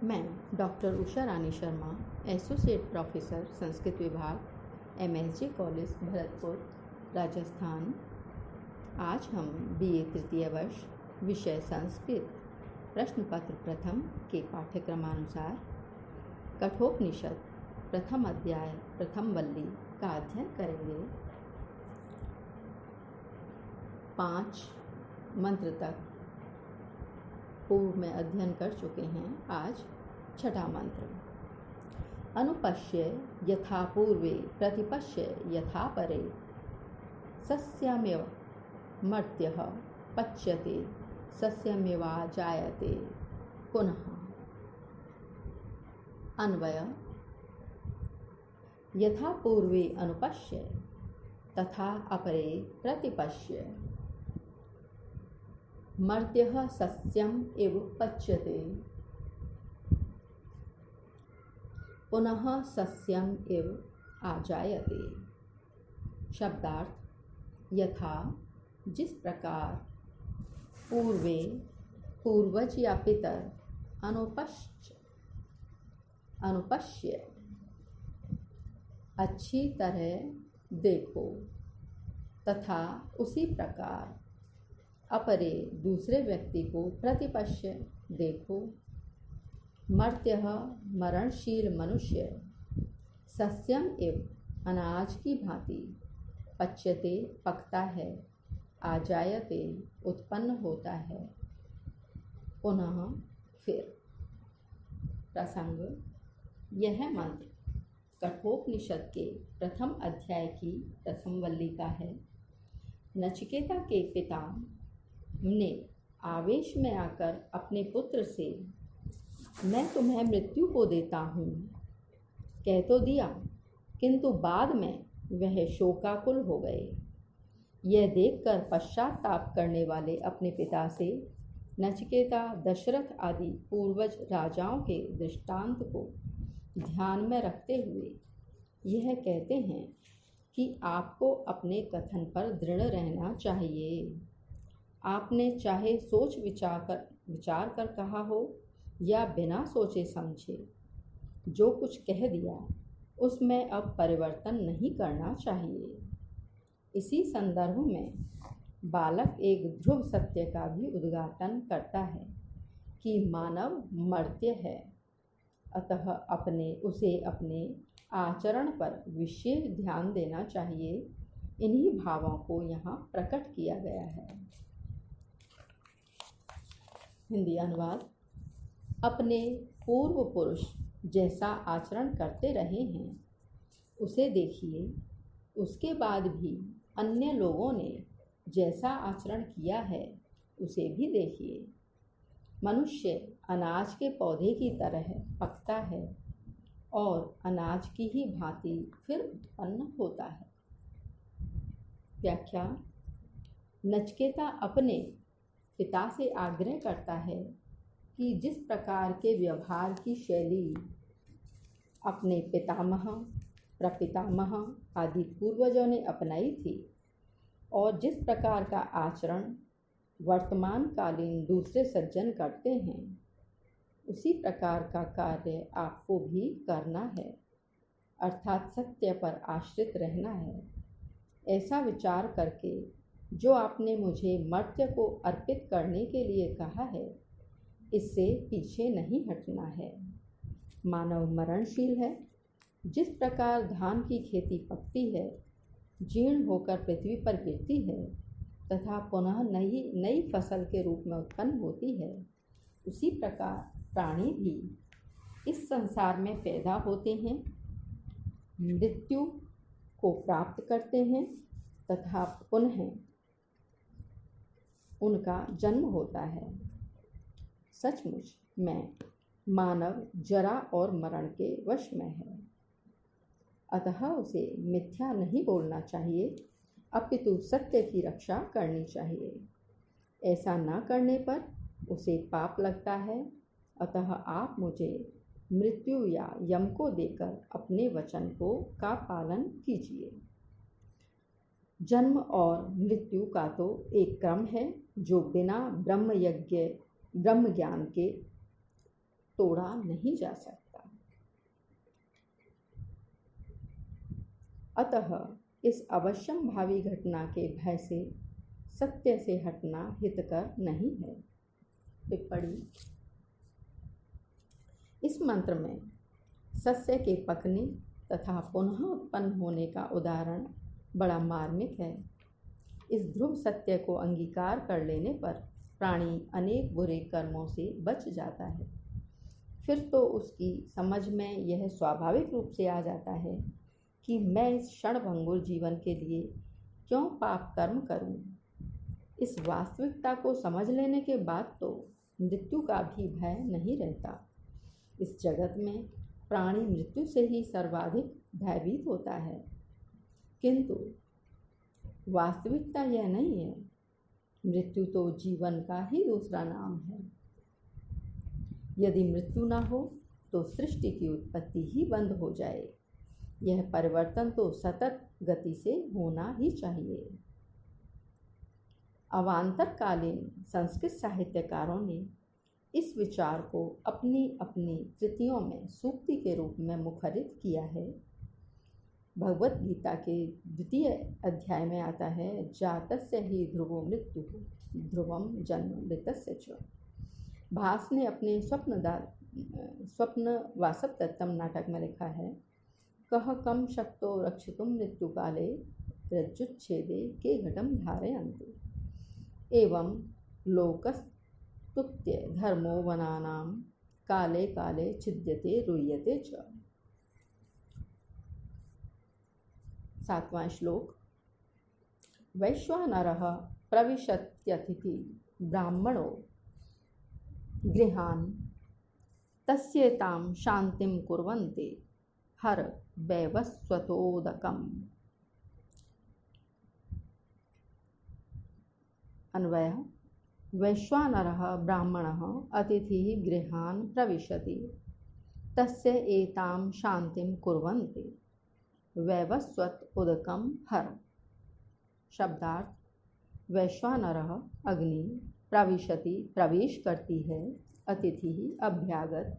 मैं डॉक्टर उषा रानी Sharma, associate professor Sanskrit विभाग, MSG college Bharatpur, Rajasthan. आज हम BA तृतीय वर्ष विषय संस्कृत प्रश्न पत्र प्रथम के पाठ्यक्रमानुसार कठोपनिषद प्रथम अध्याय प्रथम वल्ली का अध्ययन करेंगे। 5 मंत्र तक पूर्व में अध्ययन कर चुके हैं। आज छठा मंत्र। अनुपश्य यथा पूर्वे प्रतिपश्य यथा परे, सस्यमेव मर्त्यः पच्यते सस्यमेवा जायते। पुनः अन्वय। यथा पूर्वे अनुपश्य तथा अपरे प्रतिपश्य, मर्त्यः सस्यम एव पच्यते पुनः सस्यम एव आजायते। शब्दार्थ। यथा जिस प्रकार, पूर्वे पूर्वज या पितर, अनुपश्य अच्छी तरह देखो, तथा उसी प्रकार अपरे दूसरे व्यक्ति को प्रतिपश्य देखो। मर्त्यः मरणशील मनुष्य, सस्यम एव अनाज की भांति, पच्यते पकता है, आजायते उत्पन्न होता है। पुनः फिर। प्रसंग। यह मंत्र कठोपनिषद के प्रथम अध्याय की प्रथम वल्ली का है। नचिकेता के पिता ने आवेश में आकर अपने पुत्र से, मैं तुम्हें मृत्यु को देता हूँ, कह तो दिया, किंतु बाद में वह शोकाकुल हो गए। यह देखकर पश्चाताप करने वाले अपने पिता से नचिकेता दशरथ आदि पूर्वज राजाओं के दृष्टांत को ध्यान में रखते हुए यह कहते हैं कि आपको अपने कथन पर दृढ़ रहना चाहिए। आपने चाहे सोच विचार कर कहा हो या बिना सोचे समझे जो कुछ कह दिया, उसमें अब परिवर्तन नहीं करना चाहिए। इसी संदर्भ में बालक एक ध्रुव सत्य का भी उद्घाटन करता है कि मानव मर्त्य है, अतः उसे अपने आचरण पर विशेष ध्यान देना चाहिए। इन्हीं भावों को यहाँ प्रकट किया गया है। हिंदी अनुवाद। अपने पूर्व पुरुष जैसा आचरण करते रहे हैं, उसे देखिए। उसके बाद भी अन्य लोगों ने जैसा आचरण किया है, उसे भी देखिए। मनुष्य अनाज के पौधे की तरह पकता है और अनाज की ही भांति फिर उत्पन्न होता है। व्याख्या। नचिकेता अपने पिता से आग्रह करता है कि जिस प्रकार के व्यवहार की शैली अपने पितामह, प्रपितामह आदि पूर्वजों ने अपनाई थी और जिस प्रकार का आचरण वर्तमान कालीन दूसरे सज्जन करते हैं, उसी प्रकार का कार्य आपको भी करना है, अर्थात सत्य पर आश्रित रहना है। ऐसा विचार करके जो आपने मुझे मर्त्य को अर्पित करने के लिए कहा है, इससे पीछे नहीं हटना है। मानव मरणशील है। जिस प्रकार धान की खेती पकती है, जीर्ण होकर पृथ्वी पर गिरती है तथा पुनः नई फसल के रूप में उत्पन्न होती है, उसी प्रकार प्राणी भी इस संसार में पैदा होते हैं, मृत्यु को प्राप्त करते हैं तथा पुनः उनका जन्म होता है। सचमुच में मानव जरा और मरण के वश में है, अतः उसे मिथ्या नहीं बोलना चाहिए, अपितु सत्य की रक्षा करनी चाहिए। ऐसा न करने पर उसे पाप लगता है, अतः आप मुझे मृत्यु या यम को देकर अपने वचन का पालन कीजिए। जन्म और मृत्यु का तो एक क्रम है जो बिना ब्रह्म ज्ञान के तोड़ा नहीं जा सकता। अतः इस अवश्यम भावी घटना के भय से सत्य से हटना हितकर नहीं है। टिप्पणी। इस मंत्र में सत्य के पकने तथा पुनः उत्पन्न होने का उदाहरण बड़ा मार्मिक है। इस ध्रुव सत्य को अंगीकार कर लेने पर प्राणी अनेक बुरे कर्मों से बच जाता है। फिर तो उसकी समझ में यह स्वाभाविक रूप से आ जाता है कि मैं इस क्षणभंगुर जीवन के लिए क्यों पाप कर्म करूं। इस वास्तविकता को समझ लेने के बाद तो मृत्यु का भी भय नहीं रहता। इस जगत में प्राणी मृत्यु से ही सर्वाधिक भयभीत होता है, किंतु वास्तविकता यह नहीं है। मृत्यु तो जीवन का ही दूसरा नाम है। यदि मृत्यु न हो तो सृष्टि की उत्पत्ति ही बंद हो जाए। यह परिवर्तन तो सतत गति से होना ही चाहिए। अवांतरकालीन संस्कृत साहित्यकारों ने इस विचार को अपनी अपनी कृतियों में सूक्ति के रूप में मुखरित किया है। भगवत गीता के 2 अध्याय में आता है, जातस्य ही ध्रुवो मृत्यु ध्रुवम जन्म मृतस्य च। भास ने अपने स्वप्न वासवदत्तम नाटक में लिखा है, कह कम शक्तो रक्षितुम मृत्यु काले रज्जुच्छेदे के घटम धारयन्ति एवं लोकस्तुत्य धर्मो वनानाम काले काले छिद्यते रुह्यते च। 7वां श्लोक। वैश्वानरः प्रविशत्यतिथि ब्राह्मणो गृहान् तस्येतां शान्तिं कुर्वन्ति हर वैवस्वतोदकम्। अन्वयः। वैश्वानरः ब्राह्मणः अतिथिः गृहान् प्रविशति तस्य एतां शान्तिं कुर्वन्ति वैवस्वत उदकम हर। शब्दार्थ। वैश्वानरः अग्नि, प्रविशति प्रवेश करती है, अतिथि अभ्यागत,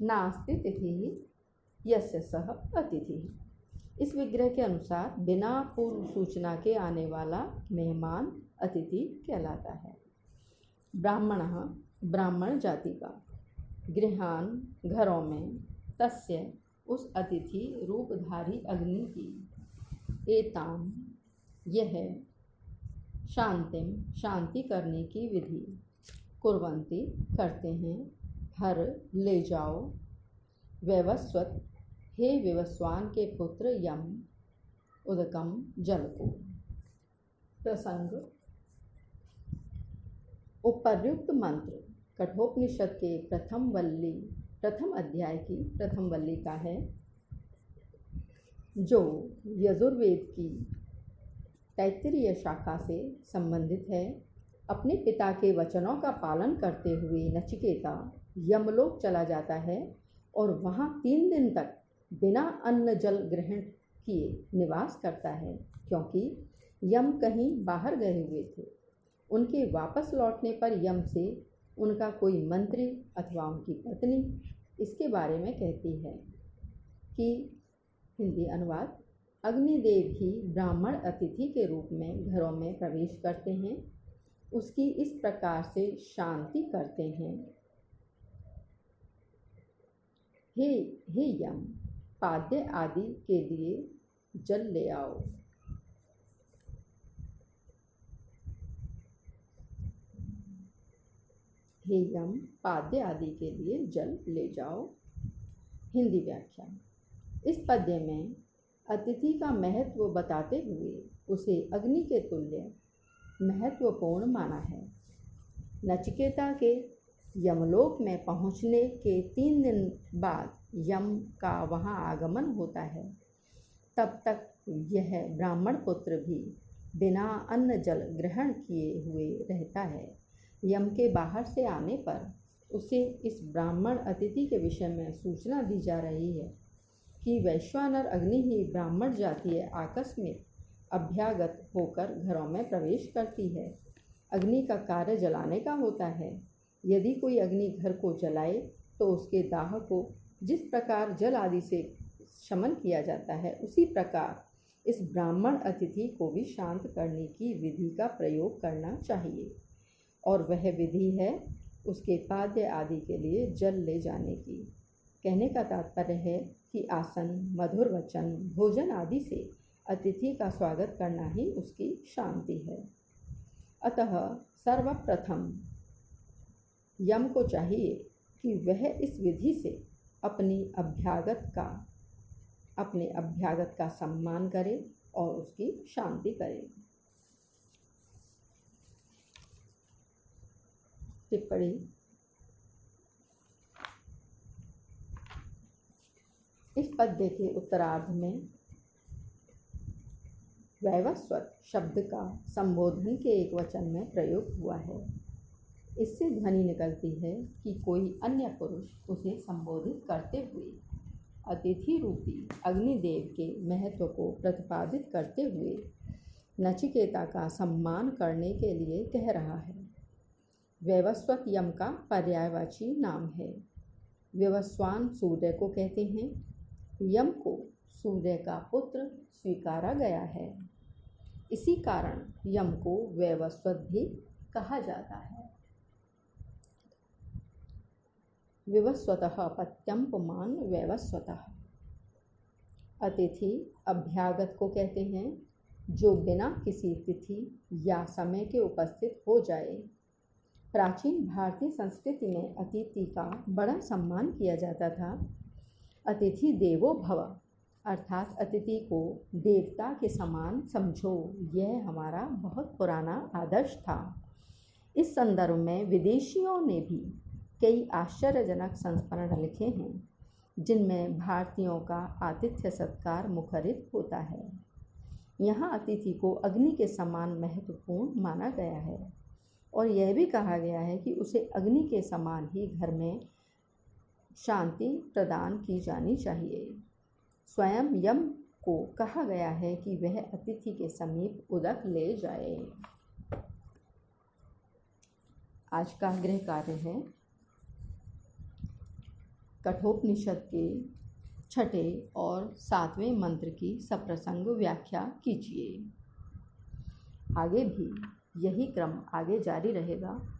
नास्ति तिथि यस्य सह अतिथि। इस विग्रह के अनुसार बिना पूर्व सूचना के आने वाला मेहमान अतिथि कहलाता है। ब्राह्मणः ब्राह्मण जाति का, गृहान घरों में, तस्य उस अतिथि रूपधारी अग्नि की, एताम यह शांतिम शांति करने की विधि, कुर्वन्ति करते हैं, हर ले जाओ, वैवस्वत हे विवस्वान के पुत्र यम, उदकम जल को। प्रसंग। उपर्युक्त मंत्र कठोपनिषद के प्रथम अध्याय की प्रथम वल्ली का है, जो यजुर्वेद की तैत्तिरीय शाखा से संबंधित है। अपने पिता के वचनों का पालन करते हुए नचिकेता यमलोक चला जाता है और वहाँ 3 दिन तक बिना अन्न जल ग्रहण किए निवास करता है, क्योंकि यम कहीं बाहर गए हुए थे। उनके वापस लौटने पर यम से उनका कोई मंत्री अथवा उनकी पत्नी इसके बारे में कहती है कि, हिंदी अनुवाद, अग्निदेव ही ब्राह्मण अतिथि के रूप में घरों में प्रवेश करते हैं, उसकी इस प्रकार से शांति करते हैं। हे यम, पाद्य आदि के लिए जल ले आओ। हे यम, पाद्य आदि के लिए जल ले जाओ। हिंदी व्याख्या। इस पद्य में अतिथि का महत्व बताते हुए उसे अग्नि के तुल्य महत्वपूर्ण माना है। नचिकेता के यमलोक में पहुंचने के 3 दिन बाद यम का वहां आगमन होता है। तब तक यह ब्राह्मण पुत्र भी बिना अन्न जल ग्रहण किए हुए रहता है। यम के बाहर से आने पर उसे इस ब्राह्मण अतिथि के विषय में सूचना दी जा रही है कि वैश्वानर अग्नि ही ब्राह्मण जातीय आकस्मिक अभ्यागत होकर घरों में प्रवेश करती है। अग्नि का कार्य जलाने का होता है। यदि कोई अग्नि घर को जलाए तो उसके दाह को जिस प्रकार जल आदि से शमन किया जाता है, उसी प्रकार इस ब्राह्मण अतिथि को भी शांत करने की विधि का प्रयोग करना चाहिए। और वह विधि है उसके पाद्य आदि के लिए जल ले जाने की। कहने का तात्पर्य है कि आसन, मधुर वचन, भोजन आदि से अतिथि का स्वागत करना ही उसकी शांति है। अतः सर्वप्रथम यम को चाहिए कि वह इस विधि से अपने अभ्यागत का सम्मान करे और उसकी शांति करे। टिप्पणी। इस पद्य के उत्तरार्ध में वैवस्वत शब्द का संबोधन के एक वचन में प्रयोग हुआ है। इससे ध्वनि निकलती है कि कोई अन्य पुरुष उसे संबोधित करते हुए अतिथि रूपी अग्निदेव के महत्व को प्रतिपादित करते हुए नचिकेता का सम्मान करने के लिए कह रहा है। वैवस्वत यम का पर्यायवाची नाम है। विवस्वान सूर्य को कहते हैं। यम को सूर्य का पुत्र स्वीकारा गया है। इसी कारण यम को वैवस्वत भी कहा जाता है। विवस्वतः पत्यम पुमान वैवस्वतः। अतिथि अभ्यागत को कहते हैं जो बिना किसी तिथि या समय के उपस्थित हो जाए। प्राचीन भारतीय संस्कृति में अतिथि का बड़ा सम्मान किया जाता था। अतिथि देवो भव अर्थात अतिथि को देवता के समान समझो, यह हमारा बहुत पुराना आदर्श था। इस संदर्भ में विदेशियों ने भी कई आश्चर्यजनक संस्मरण लिखे हैं जिनमें भारतीयों का आतिथ्य सत्कार मुखरित होता है। यहाँ अतिथि को अग्नि के समान महत्वपूर्ण माना गया है और यह भी कहा गया है कि उसे अग्नि के समान ही घर में शांति प्रदान की जानी चाहिए। स्वयं यम को कहा गया है कि वह अतिथि के समीप उदक ले जाए। आज का गृह कार्य है कठोपनिषद के 6ठे और 7वें मंत्र की सप्रसंग व्याख्या कीजिए। आगे भी यही क्रम आगे जारी रहेगा।